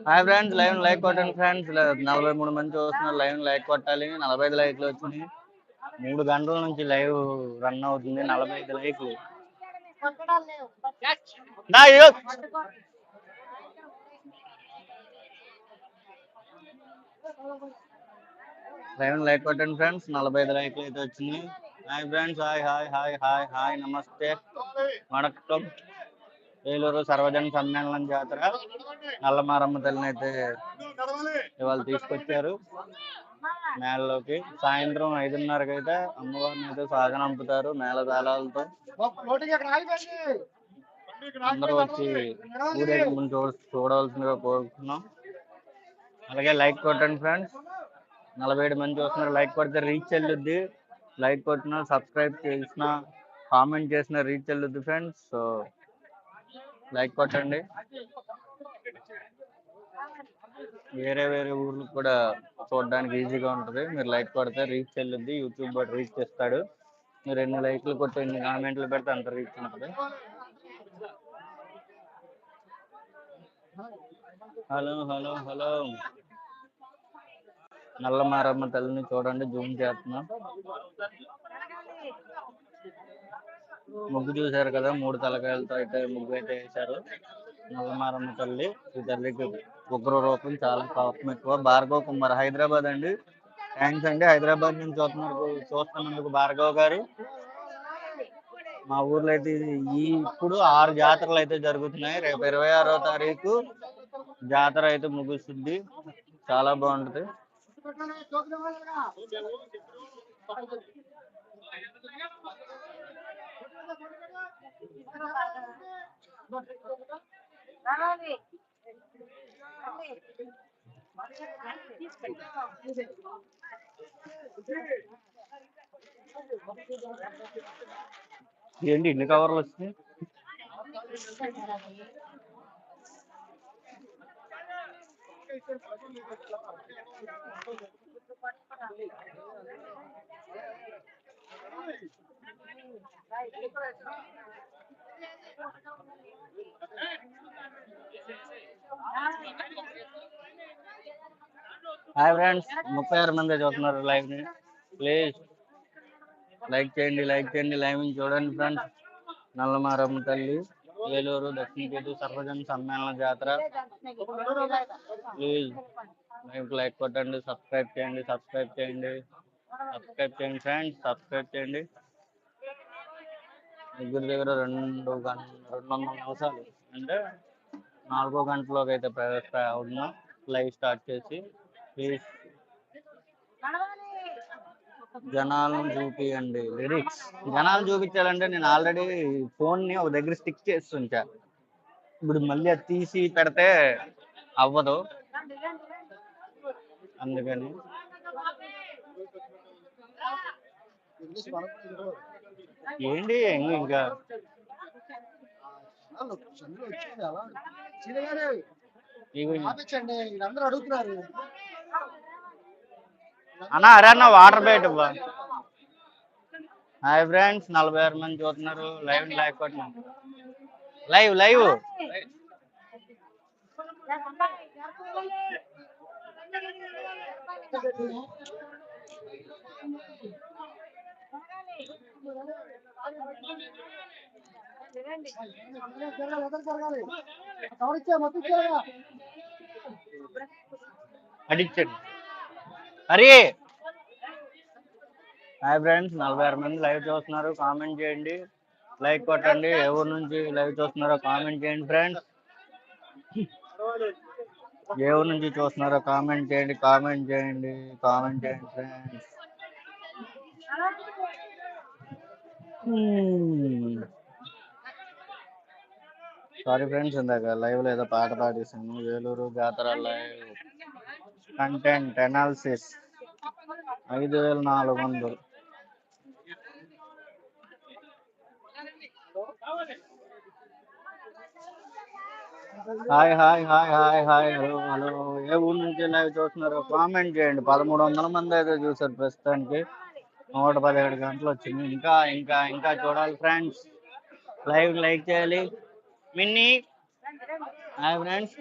Hi friends, live like కొట్టండి friends. 43 మంది చూస్తున్నారు. లైవ్ లైక్ కొట్టాలి. 45 లైక్లు వచ్చినాయి. 3 గంటల నుంచి లైవ్ రన్ అవుతుంది. 45 లైక్లు. లైవ్ లైక్ కొట్టండి ఫ్రెండ్స్. 45 లైక్లు అయితే వచ్చినాయి. Hi friends, hi hi hi hi hi నమస్తే వణక్కం. ఏలూరు సర్వజన సమ్మేళనం జాతర నల్లమారమ్మ తల్లిని అయితే ఇవాళ తీసుకొచ్చారు మేళలోకి. సాయంత్రం 5:30కి అయితే అమ్మవారిని అయితే సాగనంపుతారు మేళతాళాలతో. అందరూ వచ్చి ఊరేగింపుని చూడవలసిందిగా కోరుతున్నాం. అలాగే లైక్ కొట్టండి ఫ్రెండ్స్. 47 మంది చూస్తున్నారు. లైక్ కొడితే రీచ్ వెళ్ళుద్ది. లైక్ కొట్టినా, సబ్స్క్రైబ్ చేసిన, కామెంట్ చేసిన రీచ్ వెళ్ళుద్ది ఫ్రెండ్స్. సో లైక్ కొట్టండి. వేరే వేరే ఊర్లకు కూడా చూడడానికి ఈజీగా ఉంటుంది. మీరు లైక్ కొడితే రీచ్ వెళ్ళుద్ది. యూట్యూబ్ బట్టి రీచ్ ఇస్తాడు. మీరు ఎన్ని లైక్లు కొట్టి ఎన్ని కామెంట్లు పెడితే అంత రీచ్ ఉంటుంది. Hello hello hello. నల్లమారమ్మ తల్లిని చూడండి, జూమ్ చేస్తున్నాం. ముగ్గు చూశారు కదా, 3 తలకాయలతో అయితే ముగ్గు అయితే వేశారు. నల్లమారమ్మ తల్లి, ఈ తల్లికి ఉగ్ర రూపం, చాలా కోపం ఎక్కువ. భార్గవ్ కుమార్, హైదరాబాద్ అండి. థ్యాంక్స్ అండి, హైదరాబాద్ నుంచి చూస్తున్నందుకు భార్గవ్ గారు. మా ఊర్లో అయితే ఇప్పుడు 6 జాతరలు అయితే జరుగుతున్నాయి. రేపు 26వ తారీఖు జాతర అయితే ముగుస్తుంది. చాలా బాగుంటుంది. ఏంటి ఇన్ని కవర్లు వచ్చినాయి? హాయ్ ఫ్రెండ్స్, 36 మంది చూస్తున్నారు లైవ్ ని. ప్లీజ్ లైక్ చేయండి, లైక్ చేయండి. లైవ్ ని చూడండి ఫ్రెండ్స్. నల్లమారమ్మ తల్లి, ఏలూరు దక్షిణకేతు సర్వజన సమ్మేళన జాతర. ప్లీజ్ లైక్ కొట్టండి, సబ్స్క్రైబ్ చేయండి, సబ్స్క్రైబ్ చేయండి, సబ్స్క్రైబ్ చేయండి ఫ్రెండ్స్, సబ్స్క్రైబ్ చేయండి. దగ్గర 200 నిమిషాలు అంటే 4వ గంటలోకి అయితే అవుతున్నాం లైవ్ స్టార్ట్ చేసి. ప్లీజ్ జనాలను చూపియండి. లిరిక్స్ జనాలు చూపించాలంటే నేను ఆల్రెడీ ఫోన్ని ఒక దగ్గర స్టిక్ చేస్తుంటా. ఇప్పుడు మళ్ళీ అది తీసి పెడితే అవ్వదు, అందుకని. ఏంటి ఇంకా అన్నా అరే అన్న వాటర్ బయట. హాయ్ ఫ్రెండ్స్, 46 మంది చూస్తున్నారు. లైవ్ లైక్ కొట్టిన లైవ్ లైవ్ అడిక్టెడ్. అరే హాయ్ ఫ్రెండ్స్, 46 మంది లైవ్ చూస్తున్నారు. కామెంట్ చేయండి, లైక్ కొట్టండి. ఎవరి నుంచి లైవ్ చూస్తున్నారో కామెంట్ చేయండి ఫ్రెండ్స్. ఎవరి నుంచి చూస్తున్నారో కామెంట్ చేయండి, కామెంట్ చేయండి, కామెంట్ చేయండి ఫ్రెండ్స్. సారీ ఫ్రెండ్స్, ఇందాక లైవ్ లో ఏదో పాట పాడేసాను. ఏలూరు జాతర live content analysis 5400. Hi hi hi hi hi hello hello. ఏ ఊరు నుంచి లైవ్ చూస్తున్నారో కామెంట్ చేయండి. 1300 మంది అయితే చూసారు ప్రస్తుతానికి. 117 గంటలు వచ్చింది. ఇంకా ఇంకా ఇంకా చూడాలి ఫ్రెండ్స్. లైవ్ లైక్ చేయాలి. Minnie hi friends.